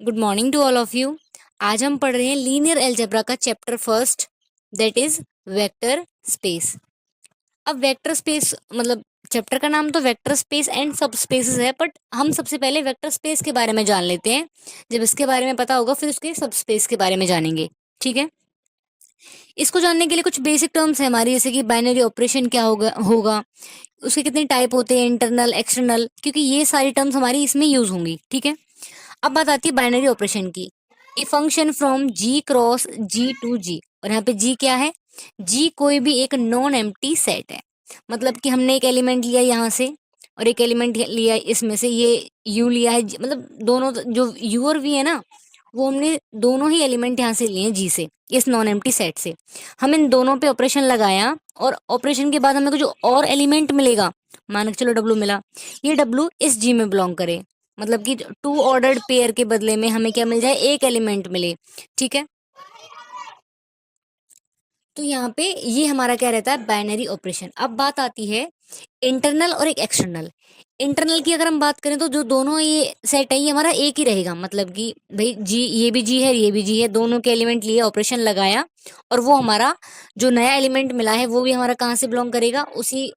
Good morning to all of you. आज हम पढ़ रहे हैं लीनियर अलजेब्रा का chapter first, that is vector space. अब वेक्टर स्पेस मतलब चैप्टर का नाम तो vector space and subspaces है, बट हम सबसे पहले वेक्टर स्पेस के बारे में जान लेते हैं। जब इसके बारे में पता होगा फिर उसके सब स्पेस के बारे में जानेंगे। ठीक है, इसको जानने के लिए कुछ बेसिक टर्म्स है हमारी, जैसे कि बाइनरी ऑपरेशन क्या होगा, उसके कितने टाइप होते हैं, इंटरनल एक्सटर्नल, क्योंकि ये सारी टर्म्स हमारी इसमें यूज होंगी। ठीक है, अब बात आती है बाइनरी ऑपरेशन की। A function from G cross G to G, और यहाँ पे जी क्या है? जी कोई भी एक नॉन एम्प्टी सेट है। मतलब कि हमने एक एलिमेंट लिया यहाँ से और एक एलिमेंट लिया इसमें से, ये यू लिया है, मतलब दोनों जो यू और वी है ना, वो हमने दोनों ही एलिमेंट यहाँ से लिए हैं जी से, इस नॉन एम्प्टी सेट से। हम इन दोनों पे ऑपरेशन लगाया और ऑपरेशन के बाद हमें कुछ और एलिमेंट मिलेगा। मान के चलो डब्लू मिला, ये डब्लू इस जी में बिलोंग करे, मतलब कि टू ऑर्डर्ड पेयर के बदले में हमें क्या मिल जाए? एक एलिमेंट मिले। ठीक है, तो यहाँ पे ये हमारा क्या रहता है? Binary operation. अब बात आती है इंटरनल और एक एक्सटर्नल। इंटरनल की अगर हम बात करें तो जो दोनों ये सेट है ये हमारा एक ही रहेगा, मतलब कि भाई जी, ये भी जी है, ये भी जी है, दोनों के एलिमेंट लिए ऑपरेशन लगाया और वो हमारा जो नया एलिमेंट मिला है वो भी हमारा कहाँ से बिलोंग करेगा? उसी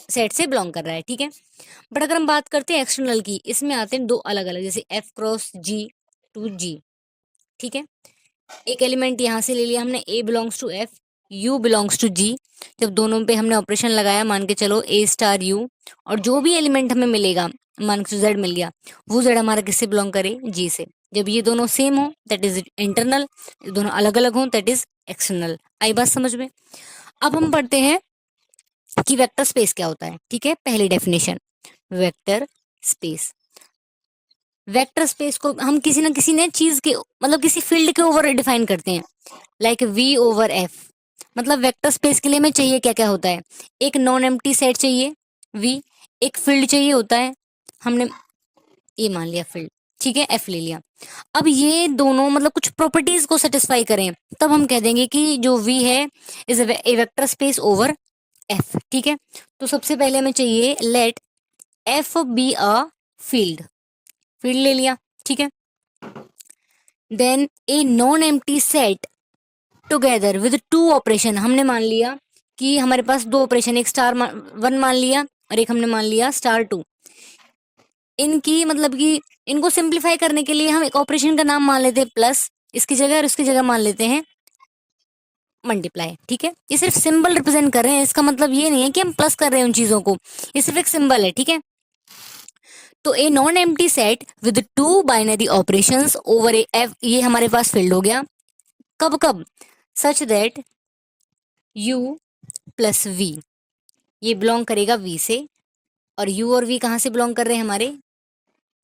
सेट से बिलोंग कर रहा है। ठीक है, बट अगर हम बात करते हैं एक्सटर्नल की, इसमें आते हैं दो अलग अलग, जैसे F cross G to G. ठीक है, एक एलिमेंट यहाँ से ले लिया हमने, a belongs to F, u belongs to G. जब दोनों पे हमने ऑपरेशन लगाया, मान के चलो ए स्टार यू, और जो भी एलिमेंट हमें मिलेगा, मान के जेड मिल गया, वो जेड हमारा किससे बिलोंग करे? जी से। जब ये दोनों सेम हो दैट इज इंटरनल, दोनों अलग अलग हो दैट इज एक्सटर्नल। आई बात समझ में? अब हम पढ़ते हैं कि वेक्टर स्पेस क्या होता है। ठीक है, पहली definition, vector space. Vector space को हम किसी ना किसी ने चीज के मतलब किसी फील्ड के ओवर डिफाइन करते हैं, लाइक वी ओवर एफ। मतलब वेक्टर स्पेस के लिए हमें चाहिए क्या क्या होता है? एक नॉन एम्प्टी सेट चाहिए वी, एक फील्ड चाहिए होता है, हमने ये मान लिया फील्ड, ठीक है, एफ ले लिया। अब ये दोनों मतलब कुछ प्रॉपर्टीज को सेटिस्फाई करें, तब हम कह देंगे कि जो वी है is a vector space over F. ठीक है, तो सबसे पहले हमें चाहिए let F be a field, field ले लिया। ठीक है, then a non empty set together with two operation. हमने मान लिया कि हमारे पास दो ऑपरेशन, एक स्टार वन मान लिया और एक हमने मान लिया स्टार टू। इनकी मतलब कि इनको सिंप्लीफाई करने के लिए हम एक ऑपरेशन का नाम मान लेते हैं प्लस, इसकी जगह और इसकी जगह मान लेते हैं मल्टीप्लाई। ठीक है, ये सिर्फ सिंबल रिप्रेजेंट कर रहे हैं, इसका मतलब ये नहीं है कि हम प्लस कर रहे हैं उन चीजों को, ये सिर्फ एक सिंबल है। ठीक है, तो a non empty set with two binary operations over a F, ये हमारे पास फील्ड हो गया। कब कब? Such that u plus V, ये बिलोंग करेगा v से, और u और v कहाँ से बिलोंग कर रहे हैं? हमारे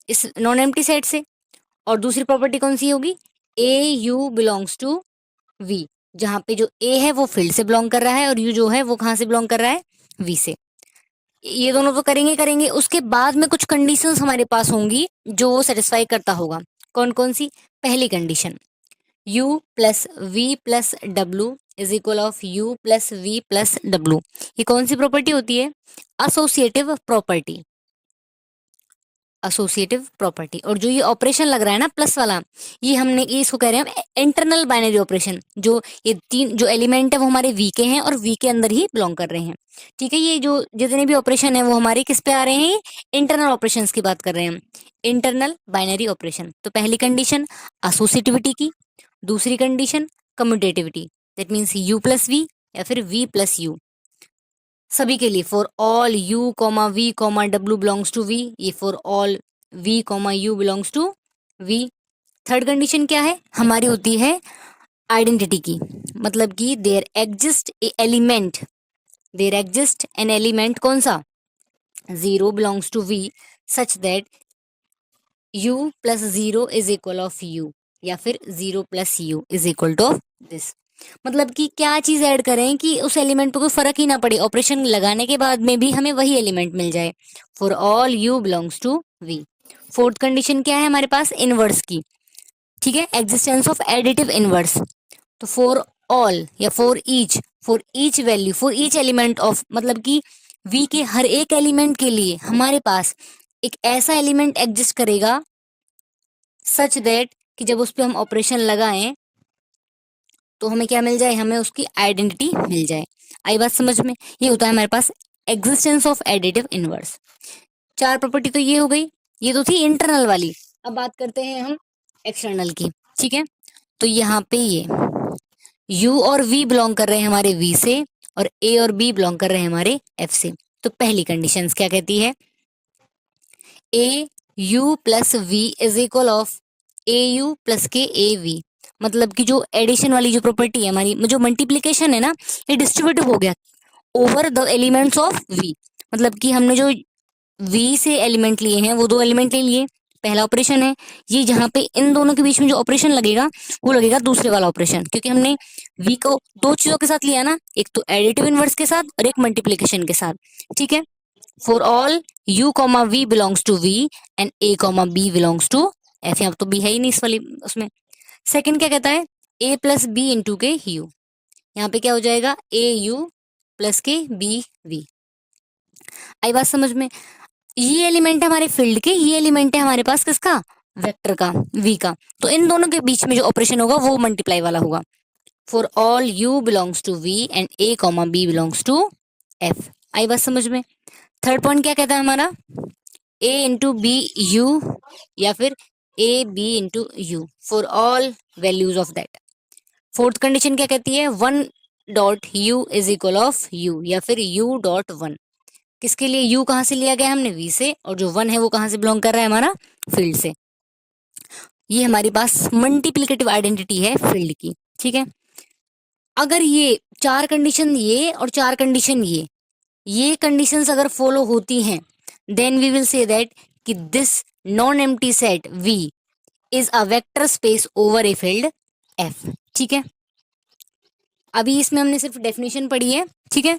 इस नॉन एम्प्टी सेट से। और दूसरी प्रॉपर्टी कौन सी होगी? ए यू बिलोंग्स टू v, जहाँ पे जो a है वो फील्ड से बिलोंग कर रहा है और u जो है वो कहाँ से बिलोंग कर रहा है? v से। ये दोनों तो करेंगे करेंगे, उसके बाद में कुछ कंडीशंस हमारे पास होंगी जो वो सेटिस्फाई करता होगा। कौन कौन सी? पहली condition, u plus V plus W is equal of u plus V plus W. ये कौन सी प्रॉपर्टी होती है? Associative property, associative property. और जो ये ऑपरेशन लग रहा है ना प्लस वाला, ये इसको कह रहे हैं इंटरनल बाइनरी ऑपरेशन। जो ये तीन जो एलिमेंट है वो हमारे वी के हैं और वी के अंदर ही बिलोंग कर रहे हैं। ठीक है, ये जो जितने भी ऑपरेशन है वो हमारे किस पे आ रहे हैं? इंटरनल ऑपरेशंस की बात कर रहे हैं हम, इंटरनल बाइनरी ऑपरेशन। तो पहली कंडीशन एसोसिएटिविटी की, दूसरी condition commutativity, that means u plus v या फिर वी प्लस यू, सभी के लिए for all u comma v comma डब्ल्यू बिलोंग्स टू वी, ये for all v comma u belongs to V. Third condition क्या है हमारी? होती है आइडेंटिटी की, मतलब कि there exist a element, there exist an element, कौन सा? Zero belongs to V such that u plus zero is equal of u, या फिर zero plus u is equal to this. मतलब कि क्या चीज ऐड करें कि उस एलिमेंट पे कोई फर्क ही ना पड़े, ऑपरेशन लगाने के बाद में भी हमें वही एलिमेंट मिल जाए, for all u belongs to V. Fourth condition क्या है हमारे पास? इनवर्स की। ठीक है, एग्जिस्टेंस ऑफ एडिटिव इनवर्स। तो फॉर ऑल या for each value, for each element of, मतलब कि वी के हर एक एलिमेंट के लिए हमारे पास एक ऐसा एलिमेंट एग्जिस्ट करेगा सच दैट कि जब उस पर हम ऑपरेशन लगाएं तो हमें क्या मिल जाए, हमें उसकी आइडेंटिटी मिल जाए। आई बात समझ में? ये होता है हमारे पास एग्जिस्टेंस ऑफ एडिटिव इनवर्स। चार प्रॉपर्टी तो ये हो गई, ये तो थी इंटरनल वाली। अब बात करते हैं हम एक्सटर्नल की। ठीक है, तो यहाँ पे ये U और V बिलोंग कर रहे हैं हमारे V से, और A और B बिलोंग कर रहे हैं हमारे F से। तो पहली कंडीशन क्या कहती है, AU plus V is equal of AU plus के AV। मतलब कि जो एडिशन वाली जो प्रॉपर्टी है हमारी, जो मल्टीप्लीकेशन है ना, ये डिस्ट्रीब्यूटिव हो गया over the elements of V। मतलब कि हमने जो V से एलिमेंट लिए हैं वो दो एलिमेंट ले लिए, पहला ऑपरेशन है ये। जहाँ पे इन दोनों के बीच में जो ऑपरेशन लगेगा वो लगेगा दूसरे वाला ऑपरेशन, क्योंकि हमने V को दो चीजों के साथ लिया ना, एक तो एडिटिव इनवर्स के साथ और एक मल्टीप्लीकेशन के साथ। ठीक है, for all U comma V belongs to V and A comma B belongs to F। यहाँ तो B है ही नहीं इस वाली उसमें। सेकंड क्या कहता है, A प्लस B इंटू के U। यहाँ पे क्या हो जाएगा, AU प्लस के BV। आई बात समझ में? ये एलिमेंट है हमारे फील्ड के, ये एलिमेंट है हमारे पास किसका, वेक्टर का, V का। तो इन दोनों के बीच में जो ऑपरेशन होगा वो मल्टीप्लाई वाला होगा। For all U belongs to V and A comma B belongs to F। आई बात समझ में? थर्ड पॉइंट क्या कहता है हमारा, A इंटू बी यू या फिर AB into you for all values of that. Fourth condition क्या कहती है, 1 dot U is equal of U या फिर U डॉट 1। किसके लिए, U कहाँ से लिया गया हमने, V से, और जो 1 है वो कहाँ से बिलोंग कर रहा है, हमारा फील्ड से। ये हमारे पास मल्टीप्लिकेटिव आइडेंटिटी है फील्ड की। ठीक है, अगर ये चार कंडीशन ये और चार कंडीशन ये कंडीशंस अगर फॉलो होती हैं, then we will say that कि this non empty set V is a vector space over a field F। ठीक है, अभी इसमें हमने सिर्फ डेफिनेशन पढ़ी है। ठीक है,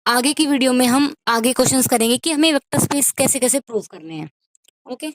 आगे की वीडियो में हम आगे क्वेश्चंस करेंगे कि हमें वेक्टर स्पेस कैसे कैसे प्रूव करने हैं। ओके।